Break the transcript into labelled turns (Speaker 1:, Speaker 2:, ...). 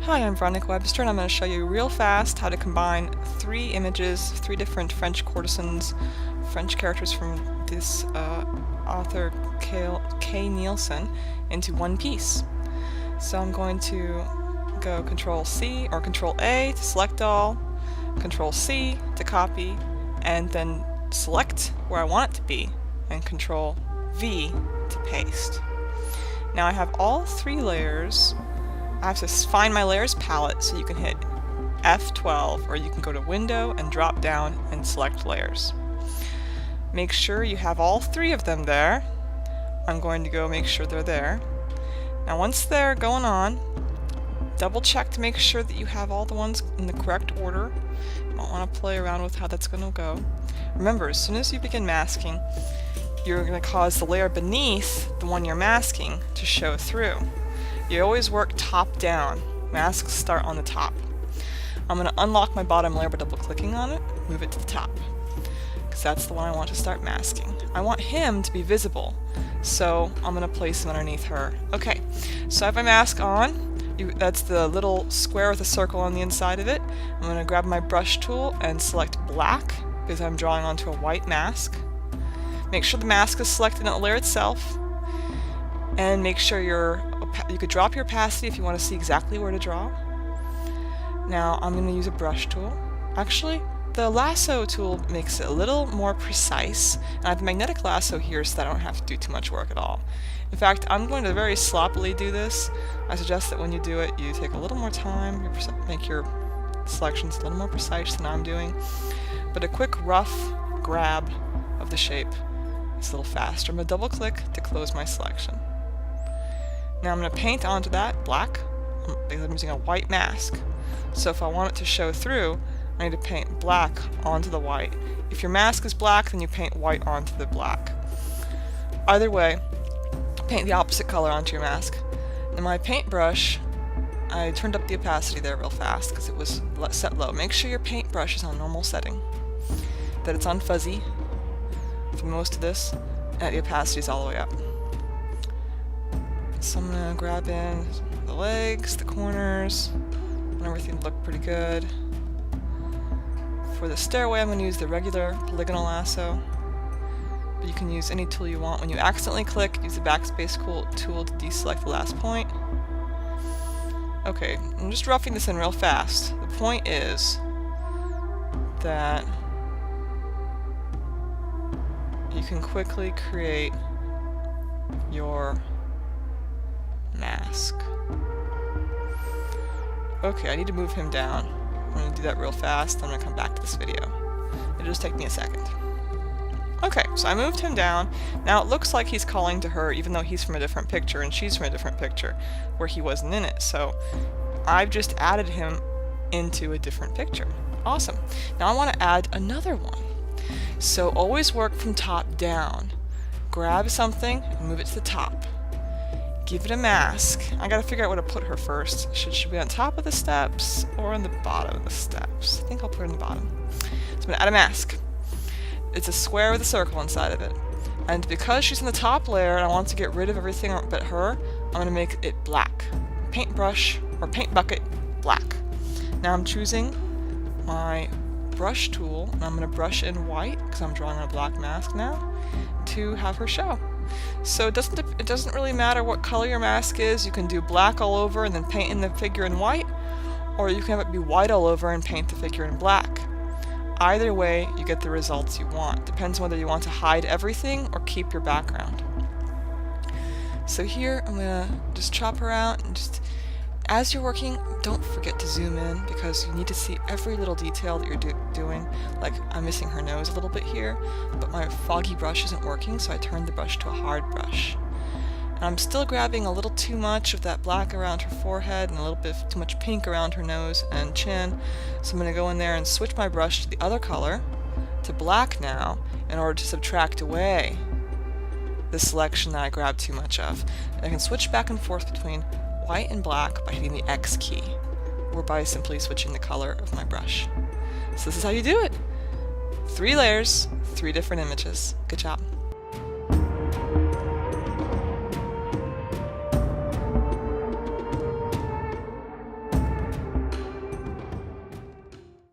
Speaker 1: Hi, I'm Veronica Webster, and I'm going to show you real fast how to combine three images, three different French courtesans, French characters from this author K. Nielsen, into one piece. So I'm going to go Control-C or Control-A to select all, Control-C to copy, and then select where I want it to be, and Control-V to paste. Now I have all three layers. I have to find my layers palette, so you can hit F12 or you can go to Window and drop down and select layers. Make sure you have all three of them there. I'm going to go make sure they're there. Now once they're going on, double check to make sure that you have all the ones in the correct order. You might want to play around with how that's going to go. Remember, as soon as you begin masking, you're going to cause the layer beneath the one you're masking to show through. You always work top down. Masks start on the top. I'm going to unlock my bottom layer by double clicking on it, move it to the top, because that's the one I want to start masking. I want him to be visible, so I'm going to place him underneath her. Okay, so I have my mask on. That's the little square with a circle on the inside of it. I'm going to grab my brush tool and select black, because I'm drawing onto a white mask. Make sure the mask is selected in the layer itself, and make sure you could drop your opacity if you want to see exactly where to draw. Now I'm going to use a brush tool. Actually, the lasso tool makes it a little more precise, and I have a magnetic lasso here so that I don't have to do too much work at all. In fact, I'm going to very sloppily do this. I suggest that when you do it, you take a little more time, make your selections a little more precise than I'm doing. But a quick rough grab of the shape is a little faster. I'm going to double click to close my selection. Now I'm going to paint onto that black, because I'm using a white mask. So if I want it to show through, I need to paint black onto the white. If your mask is black, then you paint white onto the black. Either way, paint the opposite color onto your mask. Now my paintbrush, I turned up the opacity there real fast because it was set low. Make sure your paintbrush is on normal setting, that it's on fuzzy for most of this, and the opacity is all the way up. So I'm going to grab in the legs, the corners, and everything look pretty good. For the stairway, I'm going to use the regular polygonal lasso, but you can use any tool you want. When you accidentally click, use the backspace tool to deselect the last point. Okay, I'm just roughing this in real fast. The point is that you can quickly create your mask. Okay, I need to move him down. I'm going to do that real fast. I'm going to come back to this video. It'll just take me a second. Okay, so I moved him down. Now it looks like he's calling to her, even though he's from a different picture and she's from a different picture where he wasn't in it. So I've just added him into a different picture. Awesome. Now I want to add another one. So always work from top down. Grab something and move it to the top. Give it a mask. I gotta figure out where to put her first. Should she be on top of the steps or on the bottom of the steps? I think I'll put her on the bottom. So I'm gonna add a mask. It's a square with a circle inside of it. And because she's in the top layer and I want to get rid of everything but her, I'm gonna make it black. Paintbrush or paint bucket black. Now I'm choosing my brush tool and I'm gonna brush in white because I'm drawing on a black mask now to have her show. So it doesn't really matter what color your mask is. You can do black all over and then paint in the figure in white, or you can have it be white all over and paint the figure in black. Either way, you get the results you want. Depends on whether you want to hide everything or keep your background. So here I'm gonna just chop her out, and just as you're working, don't forget to zoom in because you need to see every little detail that you're doing. Like I'm missing her nose a little bit here, but my foggy brush isn't working, so I turned the brush to a hard brush. And I'm still grabbing a little too much of that black around her forehead and a little bit too much pink around her nose and chin. So I'm going to go in there and switch my brush to the other color, to black now, in order to subtract away the selection that I grabbed too much of. And I can switch back and forth between white and black by hitting the X key, or by simply switching the color of my brush. So this is how you do it. 3 layers, 3 different images. Good job.